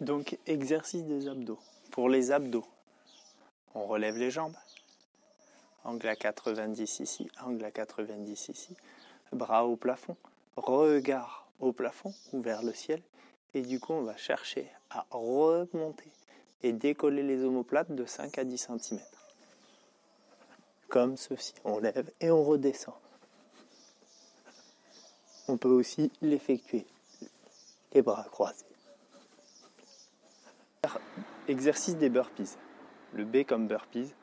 Donc, exercice des abdos. Pour les abdos, on relève les jambes. Angle à 90 ici, angle à 90 ici. Bras au plafond, regard au plafond ou vers le ciel. Et du coup, on va chercher à remonter et décoller les omoplates de 5 à 10 cm. Comme ceci. On lève et on redescend. On peut aussi l'effectuer les bras croisés. Exercice des burpees. Le B comme burpees,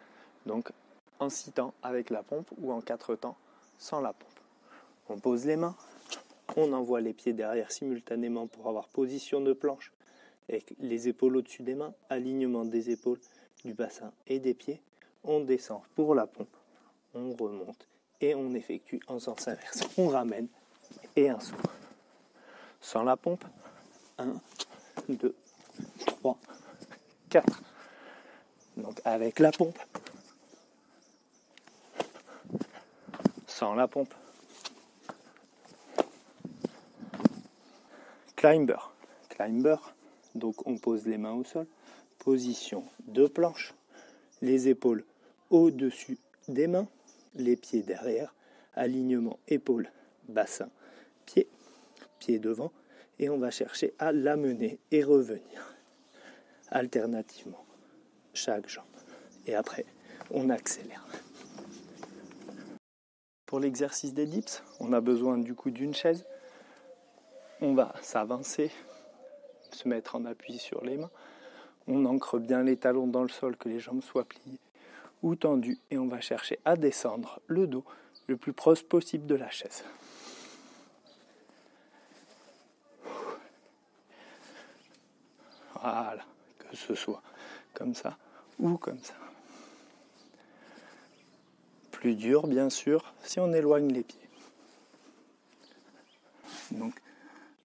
donc en 6 temps avec la pompe ou en 4 temps sans la pompe. On pose les mains, on envoie les pieds derrière simultanément pour avoir position de planche avec les épaules au-dessus des mains, alignement des épaules, du bassin et des pieds. On descend pour la pompe, on remonte et on effectue en sens inverse. On ramène et un saut. Sans la pompe, 1, 2, 3, 4. Donc avec la pompe, sans la pompe. Climber. Climber, donc on pose les mains au sol, position de planche, les épaules au-dessus des mains, les pieds derrière, alignement épaules, bassin, pied, pied devant, et on va chercher à l'amener et revenir alternativement chaque jambe. Et après, on accélère. Pour l'exercice des dips, on a besoin du coup d'une chaise. On va s'avancer, se mettre en appui sur les mains. On ancre bien les talons dans le sol, que les jambes soient pliées ou tendues. Et on va chercher à descendre le dos le plus proche possible de la chaise. Voilà, que ce soit comme ça ou comme ça. Plus dur, bien sûr, si on éloigne les pieds. Donc,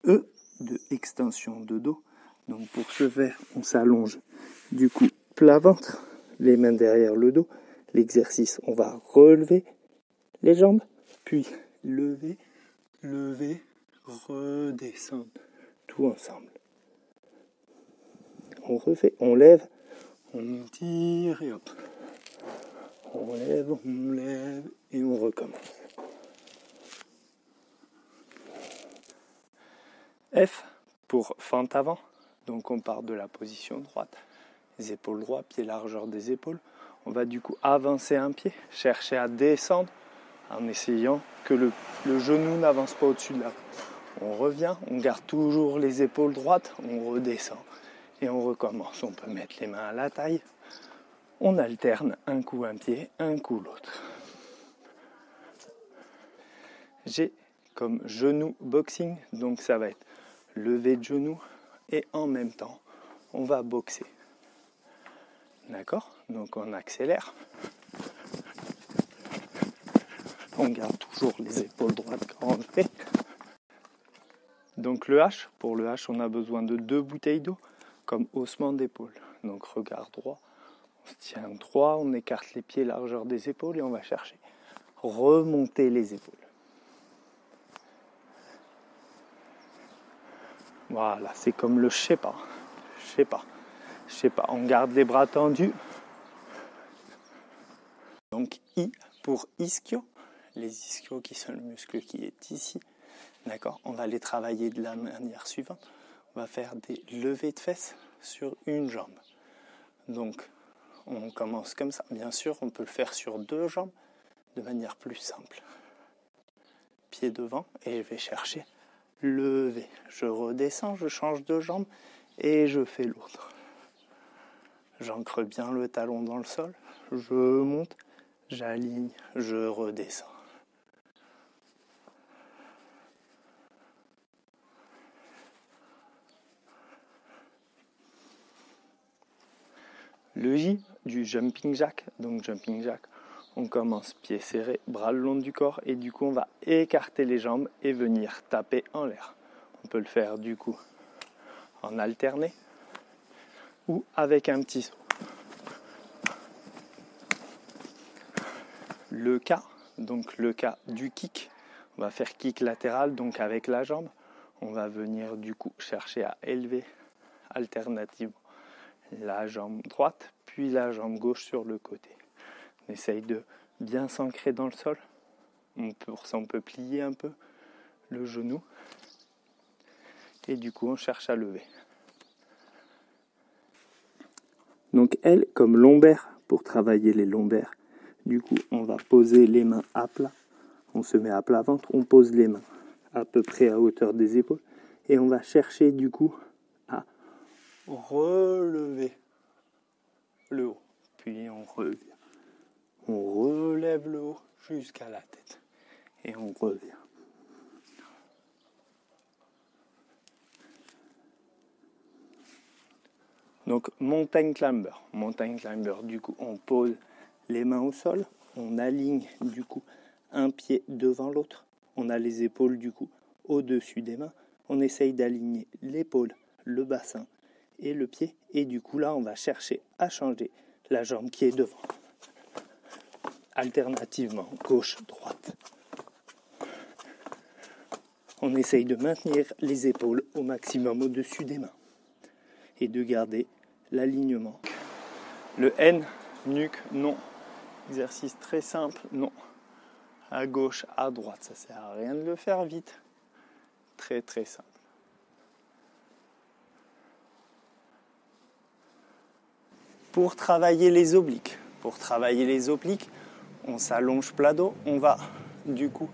E de extension de dos. Donc, pour ce faire, on s'allonge du coup plat ventre, les mains derrière le dos. L'exercice, on va relever les jambes, puis lever, lever, redescendre, tout ensemble. On refait, on lève, on tire et hop. On lève et on recommence. F pour fente avant. Donc on part de la position droite. Les épaules droites, pied largeur des épaules. On va du coup avancer un pied, chercher à descendre en essayant que le genou n'avance pas au-dessus de la tête. On revient, on garde toujours les épaules droites, on redescend et on recommence. On peut mettre les mains à la taille. On alterne un coup un pied, un coup l'autre. G comme genou boxing, donc ça va être lever de genou et en même temps, on va boxer. D'accord ? Donc on accélère. On garde toujours les épaules droites quand on le fait. Donc le H, pour le H, on a besoin de 2 bouteilles d'eau comme haussement d'épaule. Donc regard droit. On se tient droit, on écarte les pieds largeur des épaules et on va chercher. Remonter les épaules. Voilà, c'est comme le je sais pas. On garde les bras tendus. Donc I pour ischio. Les ischios qui sont le muscle qui est ici. D'accord ? On va les travailler de la manière suivante. On va faire des levées de fesses sur une jambe. Donc, on commence comme ça. Bien sûr, on peut le faire sur 2 jambes de manière plus simple. Pied devant et je vais chercher lever. Je redescends, je change de jambe et je fais l'autre. J'ancre bien le talon dans le sol. Je monte, j'aligne, je redescends. Le J du jumping jack. Donc jumping jack, on commence pied serré, bras le long du corps et du coup on va écarter les jambes et venir taper en l'air. On peut le faire du coup en alterné ou avec un petit saut. Le K, donc le K du kick, on va faire kick latéral, donc avec la jambe. On va venir du coup chercher à élever, alternativement la jambe droite, puis la jambe gauche sur le côté. On essaye de bien s'ancrer dans le sol. Pour ça, on peut plier un peu le genou. Et du coup, on cherche à lever. Donc elle, comme lombaire, pour travailler les lombaires, du coup, on va poser les mains à plat. On se met à plat ventre, on pose les mains à peu près à hauteur des épaules. Et on va chercher du coup à relever le haut. Puis on revient. On relève le haut jusqu'à la tête. Et on revient. Donc montagne climber. Montagne climber, du coup, on pose les mains au sol. On aligne du coup un pied devant l'autre. On a les épaules du coup au-dessus des mains. On essaye d'aligner l'épaule, le bassin et le pied. Et du coup là, on va chercher à changer la jambe qui est devant. Alternativement, gauche, droite. On essaye de maintenir les épaules au maximum au-dessus des mains. Et de garder l'alignement. Le N, nuque, non. Exercice très simple, non. À gauche, à droite, ça sert à rien de le faire vite. Très très simple. Pour travailler les obliques, on s'allonge plat dos, on va du coup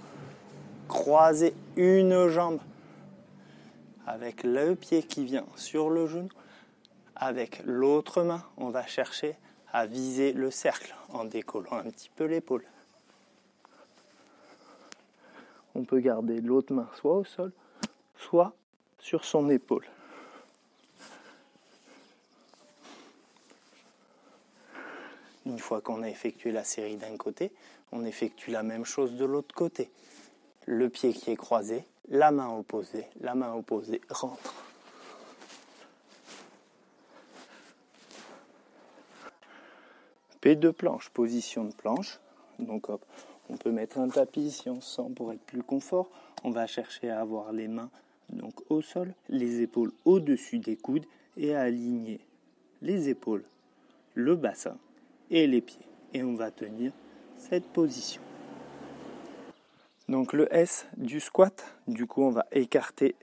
croiser une jambe avec le pied qui vient sur le genou. Avec l'autre main, on va chercher à viser le cercle en décollant un petit peu l'épaule. On peut garder l'autre main soit au sol, soit sur son épaule. Une fois qu'on a effectué la série d'un côté, on effectue la même chose de l'autre côté. Le pied qui est croisé, la main opposée rentre. P de planche, position de planche. Donc hop, on peut mettre un tapis si on sent pour être plus confort. On va chercher à avoir les mains donc au sol, les épaules au-dessus des coudes et à aligner les épaules, le bassin et les pieds. Et on va tenir cette position. Donc le S du squat, du coup on va écarter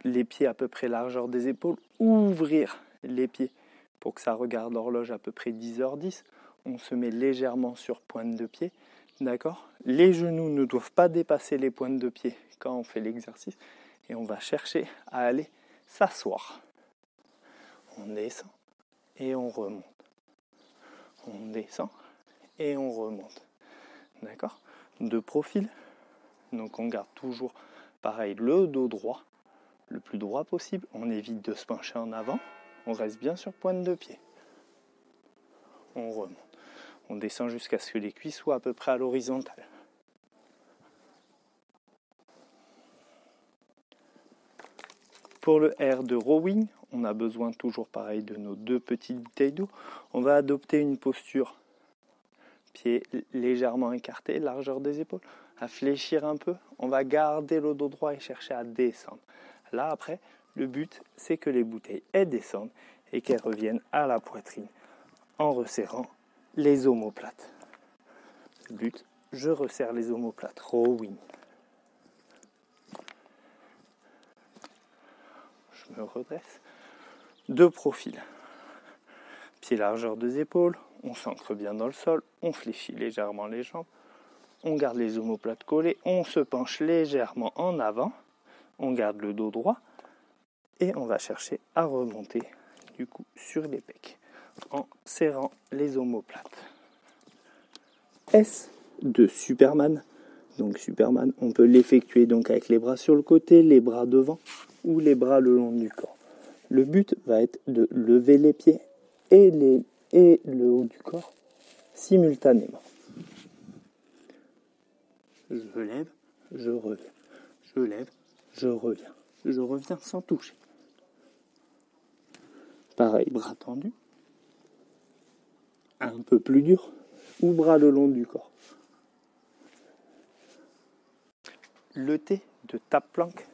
les pieds à peu près largeur des épaules, ouvrir les pieds pour que ça regarde l'horloge à peu près 10h10. On se met légèrement sur pointe de pied, d'accord ? Les genoux ne doivent pas dépasser les pointes de pied quand on fait l'exercice. Et on va chercher à aller s'asseoir. On descend et on remonte. On descend et on remonte. D'accord ? De profil. Donc on garde toujours, pareil, le dos droit, le plus droit possible. On évite de se pencher en avant. On reste bien sur pointe de pied. On remonte. On descend jusqu'à ce que les cuisses soient à peu près à l'horizontale. Pour le R de rowing, on a besoin toujours pareil de nos 2 petites bouteilles d'eau. On va adopter une posture pieds légèrement écartés, largeur des épaules, à fléchir un peu. On va garder le dos droit et chercher à descendre. Là après, le but c'est que les bouteilles elles descendent et qu'elles reviennent à la poitrine en resserrant les omoplates. Le but, je resserre les omoplates. Rowing. Je me redresse. De profil. Pied largeur des épaules. On s'ancre bien dans le sol. On fléchit légèrement les jambes. On garde les omoplates collées. On se penche légèrement en avant. On garde le dos droit. Et on va chercher à remonter du coup sur les pecs en serrant les omoplates. S de Superman. Donc Superman, on peut l'effectuer donc avec les bras sur le côté, les bras devant ou les bras le long du corps. Le but va être de lever les pieds et le haut du corps simultanément. Je lève, je reviens. Je lève, je reviens. Je reviens sans toucher. Pareil, bras tendus. Un peu plus dur. Ou bras le long du corps. Le T de tape-planque.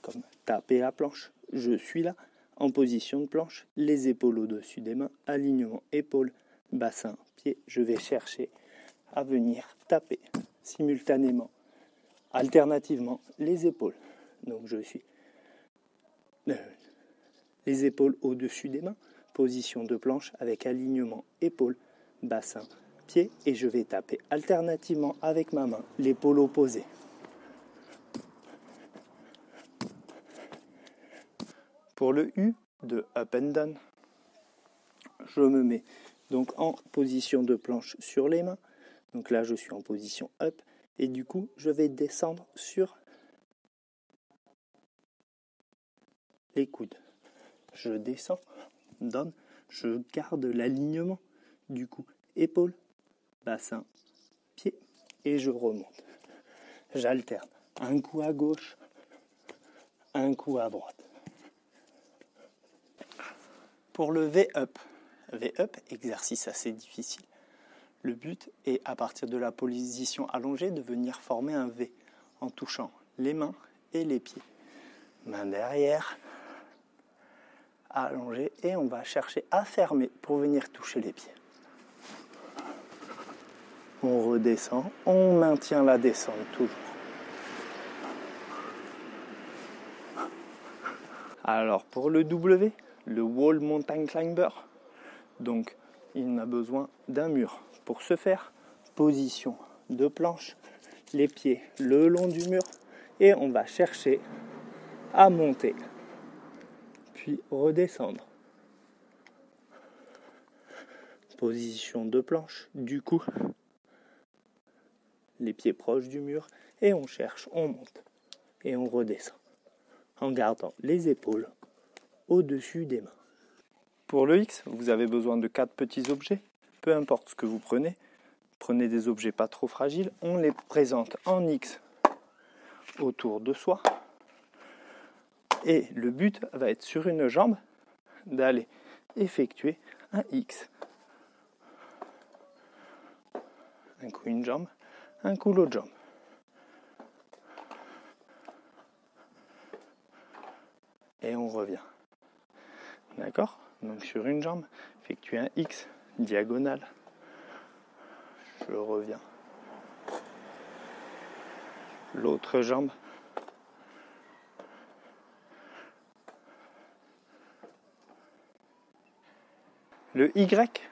Comme taper la planche. Je suis là. En position de planche, les épaules au-dessus des mains, alignement épaules, bassin, pied. Je vais chercher à venir taper simultanément, alternativement, les épaules. Donc je suis les épaules au-dessus des mains, position de planche avec alignement épaules, bassin, pied. Et je vais taper alternativement avec ma main l'épaule opposée. Pour le U de up and down, je me mets donc en position de planche sur les mains. Donc là, je suis en position up. Et du coup, je vais descendre sur les coudes. Je descends, down, je garde l'alignement. Du coup, épaule, bassin, pied. Et je remonte. J'alterne. Un coup à gauche, un coup à droite. Pour le V-up, exercice assez difficile. Le but est, à partir de la position allongée, de venir former un V en touchant les mains et les pieds. Main derrière, allongée, et on va chercher à fermer pour venir toucher les pieds. On redescend, on maintient la descente toujours. Alors pour le W, le Wall Mountain Climber, donc il a besoin d'un mur. Pour ce faire, position de planche, les pieds le long du mur, et on va chercher à monter, puis redescendre. Position de planche, du coup, les pieds proches du mur, et on cherche, on monte, et on redescend, en gardant les épaules au-dessus des mains. Pour le X, vous avez besoin de 4 petits objets. Peu importe ce que vous prenez, prenez des objets pas trop fragiles. On les présente en X autour de soi. Et le but va être sur une jambe d'aller effectuer un X. Un coup une jambe, un coup l'autre jambe. Et on revient. D'accord ? Donc sur une jambe, effectuer un X diagonale. Je reviens. L'autre jambe. Le Y,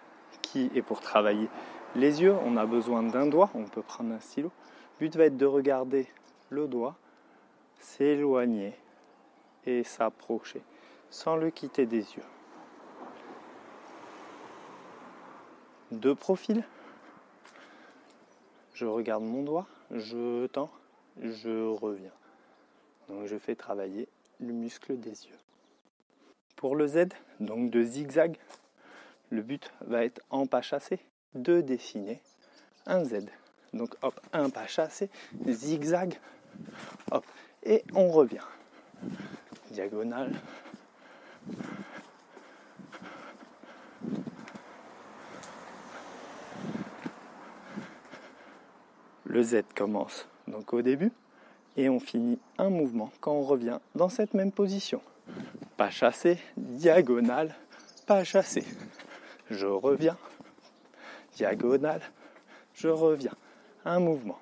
qui est pour travailler les yeux, on a besoin d'un doigt, on peut prendre un stylo. Le but va être de regarder le doigt, s'éloigner et s'approcher, sans le quitter des yeux. De profil, je regarde mon doigt, je tends, je reviens. Donc je fais travailler le muscle des yeux. Pour le Z, donc de zigzag, le but va être en pas chassé de dessiner un Z. Donc hop, un pas chassé, zigzag, hop, et on revient. Diagonale. Le Z commence donc au début et on finit un mouvement quand on revient dans cette même position. Pas chassé, diagonale, pas chassé. Je reviens, diagonale, je reviens. Un mouvement.